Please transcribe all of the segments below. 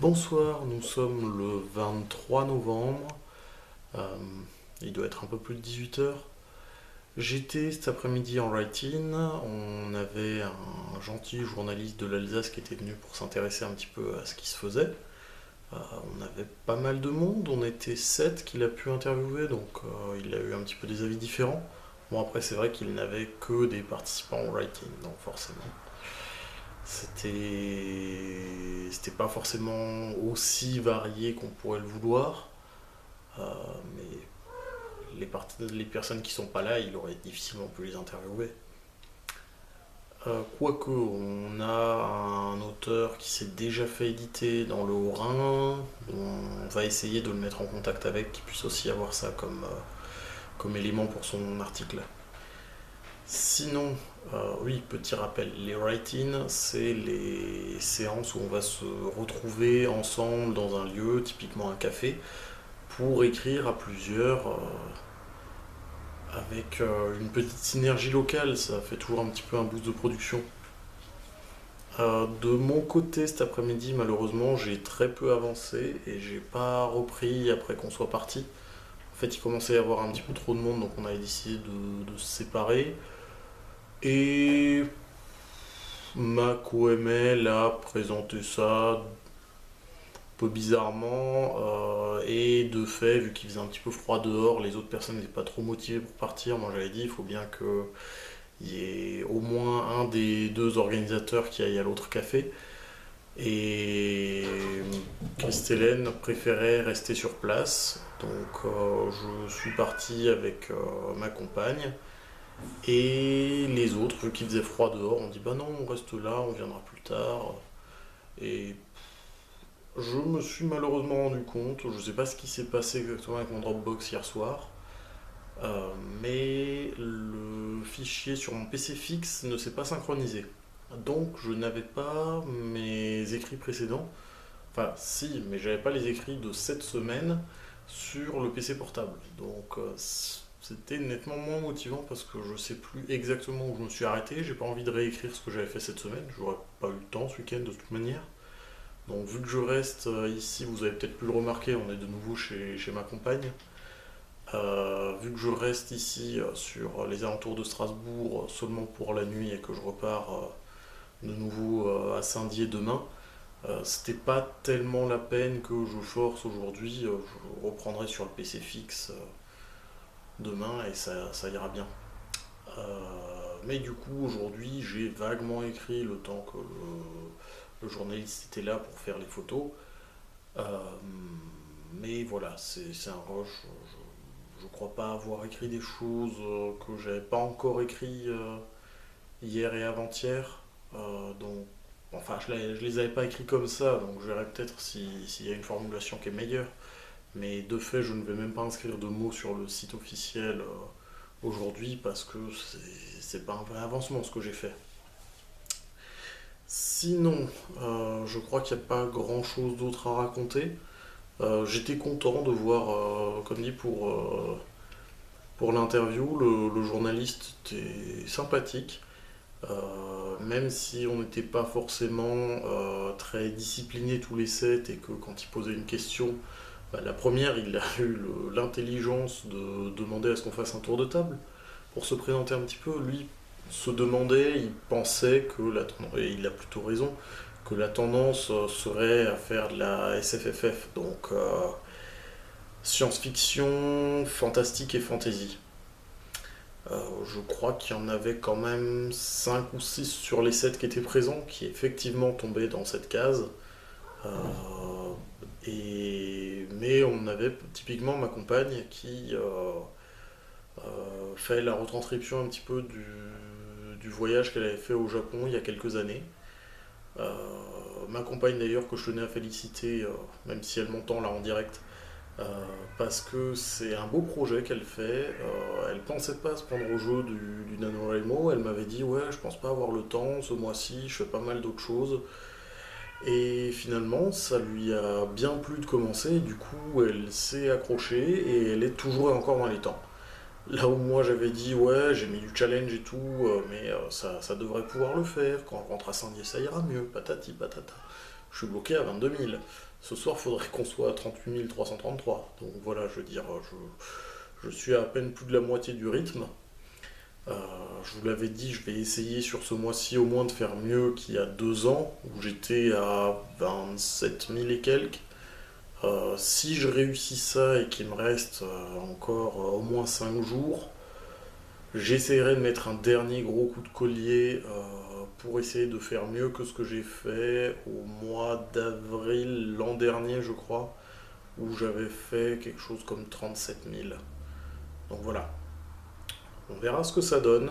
Bonsoir, nous sommes le 23 novembre. Euh, il doit être un peu plus de 18 heures. J'étais cet après-midi en write-in. On avait un gentil journaliste de l'Alsace qui était venu pour s'intéresser un petit peu à ce qui se faisait. On avait pas mal de monde, on était 7 qu'il a pu interviewer, donc il a eu un petit peu des avis différents. Bon, après, c'est vrai qu'il n'avait que des participants au write-in, donc forcément. C'était pas forcément aussi varié qu'on pourrait le vouloir, euh, mais les personnes qui sont pas là, il aurait difficilement pu les interviewer. Quoique, on a un auteur qui s'est déjà fait éditer dans le Haut-Rhin. On va essayer de le mettre en contact avec, qu'il puisse aussi avoir ça comme élément pour son article. Sinon, oui, petit rappel, les write-in, c'est les séances où on va se retrouver ensemble dans un lieu, typiquement un café, pour écrire à plusieurs, avec une petite synergie locale, ça fait toujours un petit peu un boost de production. De mon côté, cet après-midi, malheureusement, j'ai très peu avancé et j'ai pas repris après qu'on soit parti. En fait, il commençait à y avoir un petit peu trop de monde, donc on a décidé de se séparer. Et Mac OML a présenté ça un peu bizarrement, et de fait, vu qu'il faisait un petit peu froid dehors, les autres personnes n'étaient pas trop motivées pour partir. Moi j'avais dit il faut bien qu'il y ait au moins un des deux organisateurs qui aille à l'autre café. Et Christelle préférait rester sur place, donc je suis parti avec ma compagne. Et les autres, vu qu'il faisait froid dehors, on dit bah non, on reste là, on viendra plus tard. Et je me suis malheureusement rendu compte, je sais pas ce qui s'est passé exactement avec mon Dropbox hier soir, mais le fichier sur mon PC fixe ne s'est pas synchronisé. Donc je n'avais pas mes écrits précédents. Enfin si, mais j'avais pas les écrits de cette semaine sur le PC portable. Donc c'était nettement moins motivant parce que je sais plus exactement où je me suis arrêté. J'ai pas envie de réécrire ce que j'avais fait cette semaine. J'aurais pas eu le temps ce week-end de toute manière. Donc vu que je reste ici, vous avez peut-être pu le remarquer, on est de nouveau chez ma compagne. Vu que je reste ici sur les alentours de Strasbourg seulement pour la nuit et que je repars de nouveau à Saint-Dié demain, c'était pas tellement la peine que je force aujourd'hui. Je reprendrai sur le PC fixe demain et ça ira bien. Mais du coup, aujourd'hui, j'ai vaguement écrit le temps que le journaliste était là pour faire les photos. Euh, mais voilà, c'est un rush. Je crois pas avoir écrit des choses que j'avais pas encore écrit hier et avant-hier. Donc, enfin, je les avais pas écrits comme ça, donc je verrai peut-être s'il y a une formulation qui est meilleure. Mais de fait, je ne vais même pas inscrire de mots sur le site officiel aujourd'hui parce que c'est pas un vrai avancement ce que j'ai fait. Sinon, je crois qu'il n'y a pas grand chose d'autre à raconter. J'étais content de voir, comme dit, pour l'interview, le journaliste était sympathique. Même si on n'était pas forcément très disciplinés tous les sept et que quand il posait une question, bah, la première, il a eu l'intelligence de demander à ce qu'on fasse un tour de table pour se présenter un petit peu. Lui se demandait, il pensait que et il a plutôt raison, que la tendance serait à faire de la SFFF, donc science-fiction, fantastique et fantasy. Je crois qu'il y en avait quand même 5 ou 6 sur les 7 qui étaient présents qui effectivement tombaient dans cette case. Euh, mais on avait typiquement ma compagne qui fait la retranscription un petit peu du voyage qu'elle avait fait au Japon il y a quelques années. Euh, Ma compagne d'ailleurs que je tenais à féliciter, même si elle m'entend là en direct, euh, parce que c'est un beau projet qu'elle fait. Elle pensait pas se prendre au jeu du NaNoWriMo. Elle m'avait dit ouais, je pense pas avoir le temps ce mois-ci, je fais pas mal d'autres choses. Et finalement, ça lui a bien plu de commencer. Du coup, elle s'est accrochée et elle est toujours et encore dans les temps. Là où moi j'avais dit ouais, j'ai mis du challenge et tout, mais ça devrait pouvoir le faire. Quand on rentre à Saint-Dié, ça ira mieux. Patati patata. je suis bloqué à 22 000. Ce soir, il faudrait qu'on soit à 38 333. Donc voilà, je veux dire, je suis à peine plus de la moitié du rythme. Euh, je vous l'avais dit, je vais essayer sur ce mois-ci au moins de faire mieux qu'il y a 2 ans, où j'étais à 27 000 et quelques. Si je réussis ça et qu'il me reste encore au moins 5 jours, j'essaierai de mettre un dernier gros coup de collier pour essayer de faire mieux que ce que j'ai fait au mois d'avril l'an dernier, je crois, où j'avais fait quelque chose comme 37 000. Donc voilà, on verra ce que ça donne.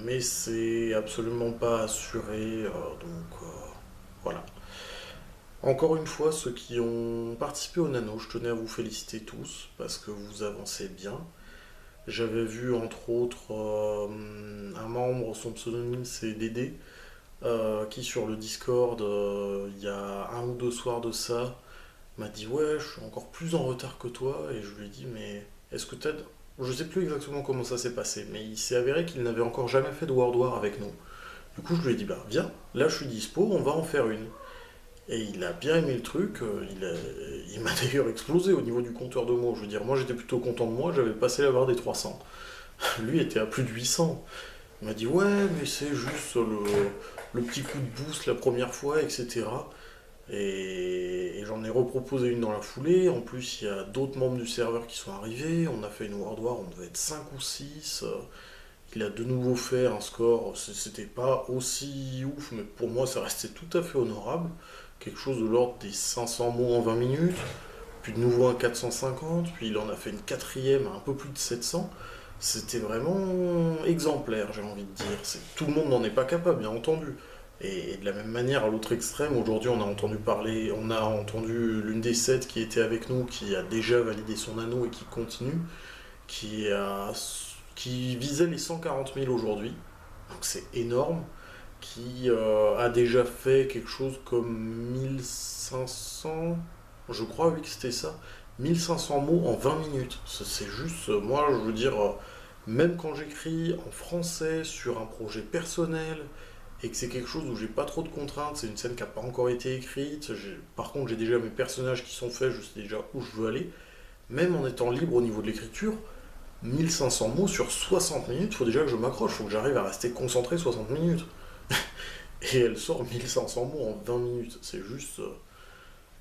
Mais c'est absolument pas assuré, donc voilà. Encore une fois, ceux qui ont participé au Nano, je tenais à vous féliciter tous parce que vous avancez bien. J'avais vu entre autres un membre, son pseudonyme c'est Dédé, qui sur le Discord, il y a 1 ou 2 soirs de ça, m'a dit ouais, je suis encore plus en retard que toi, et je lui ai dit mais est-ce que t'as... Je sais plus exactement comment ça s'est passé, mais il s'est avéré qu'il n'avait encore jamais fait de World War avec nous. Du coup je lui ai dit bah viens, là je suis dispo, on va en faire une. Et il a bien aimé le truc, il m'a d'ailleurs explosé au niveau du compteur de mots. Je veux dire, moi j'étais plutôt content de moi, j'avais passé la barre des 300. Lui était à plus de 800. Il m'a dit ouais, mais c'est juste le petit coup de boost la première fois, etc. Et j'en ai reproposé une dans la foulée. En plus, il y a d'autres membres du serveur qui sont arrivés. On a fait une World War, on devait être 5 ou 6. Il a de nouveau fait un score, c'était pas aussi ouf, mais pour moi ça restait tout à fait honorable. Quelque chose de l'ordre des 500 mots en 20 minutes, puis de nouveau un 450, puis il en a fait une quatrième à un peu plus de 700. C'était vraiment exemplaire, j'ai envie de dire. Tout le monde n'en est pas capable, bien entendu. Et de la même manière, à l'autre extrême, aujourd'hui on a entendu l'une des 7 qui était avec nous, qui a déjà validé son anneau et qui continue, qui a qui visait les 140 000 aujourd'hui, donc c'est énorme, qui a déjà fait quelque chose comme 1500, je crois oui que c'était ça, 1500 mots en 20 minutes. C'est juste, moi je veux dire, même quand j'écris en français sur un projet personnel, et que c'est quelque chose où j'ai pas trop de contraintes, c'est une scène qui n'a pas encore été écrite, par contre j'ai déjà mes personnages qui sont faits, je sais déjà où je veux aller, même en étant libre au niveau de l'écriture, 1500 mots sur 60 minutes, faut déjà que je m'accroche, faut que j'arrive à rester concentré 60 minutes. Et elle sort 1500 mots en 20 minutes, c'est juste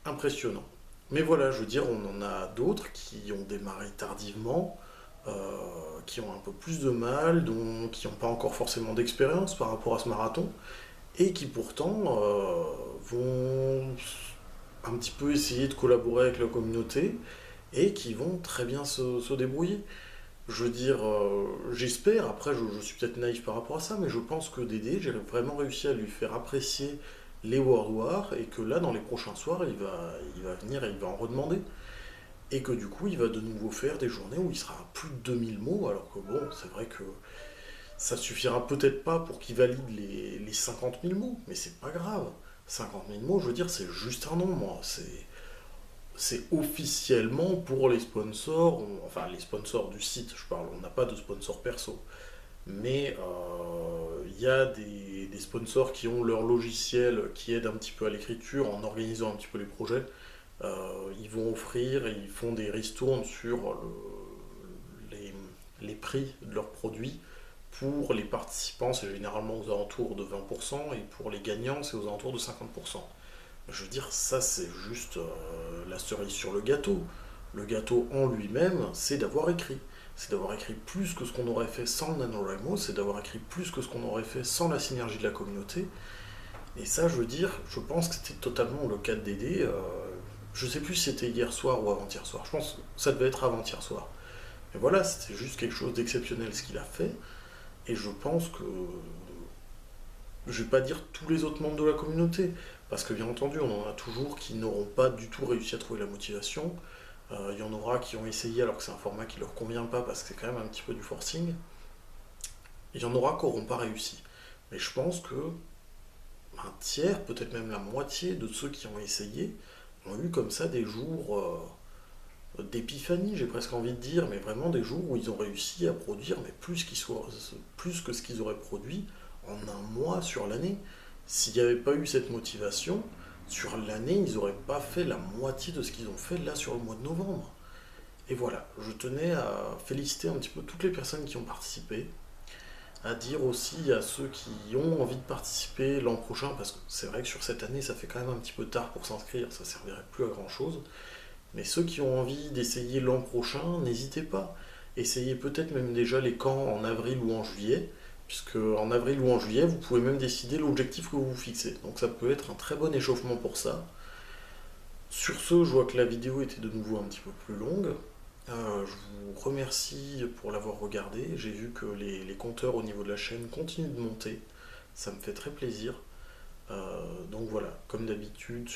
impressionnant. Mais voilà, je veux dire, on en a d'autres qui ont démarré tardivement, euh, qui ont un peu plus de mal, qui n'ont pas encore forcément d'expérience par rapport à ce marathon, et qui pourtant vont un petit peu essayer de collaborer avec la communauté, et qui vont très bien se débrouiller. Je veux dire, j'espère, après je suis peut-être naïf par rapport à ça, mais je pense que Dédé, j'ai vraiment réussi à lui faire apprécier les World War et que là, dans les prochains soirs, il va venir et il va en redemander. Et que du coup, il va de nouveau faire des journées où il sera à plus de 2 000 mots, alors que bon, c'est vrai que ça suffira peut-être pas pour qu'il valide les 50 000 mots, mais c'est pas grave. 50 000 mots, je veux dire, c'est juste un nombre. C'est officiellement pour les sponsors, enfin les sponsors du site, je parle, on n'a pas de sponsors perso. Mais il y a des sponsors qui ont leur logiciel qui aide un petit peu à l'écriture en organisant un petit peu les projets. Ils vont offrir et ils font des ristournes sur les prix de leurs produits. Pour les participants, c'est généralement aux alentours de 20% et pour les gagnants, c'est aux alentours de 50%. Je veux dire, ça c'est juste la cerise sur le gâteau. Le gâteau en lui-même, c'est d'avoir écrit. C'est d'avoir écrit plus que ce qu'on aurait fait sans le NaNoWriMo, c'est d'avoir écrit plus que ce qu'on aurait fait sans la synergie de la communauté. Et ça, je veux dire, je pense que c'était totalement le cas de Dédé. Je sais plus si c'était hier soir ou avant-hier soir. Je pense que ça devait être avant-hier soir. Mais voilà, c'était juste quelque chose d'exceptionnel ce qu'il a fait. Et je pense que je vais pas dire tous les autres membres de la communauté, parce que bien entendu, on en a toujours qui n'auront pas du tout réussi à trouver la motivation. Il y en aura qui ont essayé alors que c'est un format qui leur convient pas parce que c'est quand même un petit peu du forcing. Il y en aura qui n'auront pas réussi. Mais je pense que un tiers, peut-être même la moitié de ceux qui ont essayé ont eu comme ça des jours d'épiphanie, j'ai presque envie de dire, mais vraiment des jours où ils ont réussi à produire mais plus que ce qu'ils auraient produit en un mois sur l'année. S'il n'y avait pas eu cette motivation, sur l'année, ils n'auraient pas fait la moitié de ce qu'ils ont fait là sur le mois de novembre. Et voilà, je tenais à féliciter un petit peu toutes les personnes qui ont participé, à dire aussi à ceux qui ont envie de participer l'an prochain, parce que c'est vrai que sur cette année, ça fait quand même un petit peu tard pour s'inscrire, ça servirait plus à grand chose. Mais ceux qui ont envie d'essayer l'an prochain, n'hésitez pas. Essayez peut-être même déjà les camps en avril ou en juillet, puisque en avril ou en juillet, vous pouvez même décider l'objectif que vous vous fixez. Donc ça peut être un très bon échauffement pour ça. Sur ce, je vois que la vidéo était de nouveau un petit peu plus longue. Je vous remercie pour l'avoir regardé. J'ai vu que les compteurs au niveau de la chaîne continuent de monter. Ça me fait très plaisir. Donc voilà, comme d'habitude,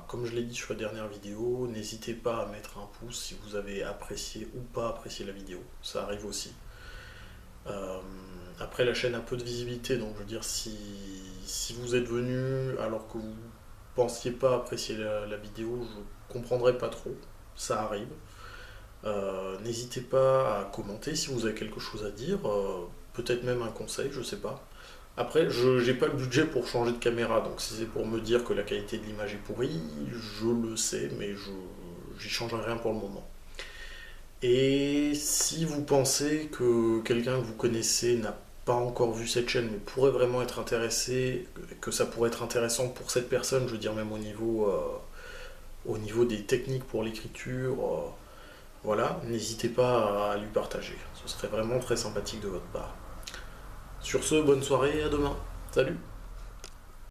comme je l'ai dit sur la dernière vidéo, n'hésitez pas à mettre un pouce si vous avez apprécié ou pas apprécié la vidéo. Ça arrive aussi. Euh, Après, la chaîne a peu de visibilité, donc je veux dire, si vous êtes venu alors que vous pensiez pas apprécier la vidéo, je comprendrai pas trop. Ça arrive. N'hésitez pas à commenter si vous avez quelque chose à dire, peut-être même un conseil, je sais pas. Après, je n'ai pas le budget pour changer de caméra, donc si c'est pour me dire que la qualité de l'image est pourrie, je le sais, mais j'y changerai rien pour le moment. Et si vous pensez que quelqu'un que vous connaissez n'a pas encore vu cette chaîne, mais pourrait vraiment être intéressé, que ça pourrait être intéressant pour cette personne, je veux dire même au niveau des techniques pour l'écriture, voilà, n'hésitez pas à lui partager. Ce serait vraiment très sympathique de votre part. Sur ce, bonne soirée et à demain. Salut!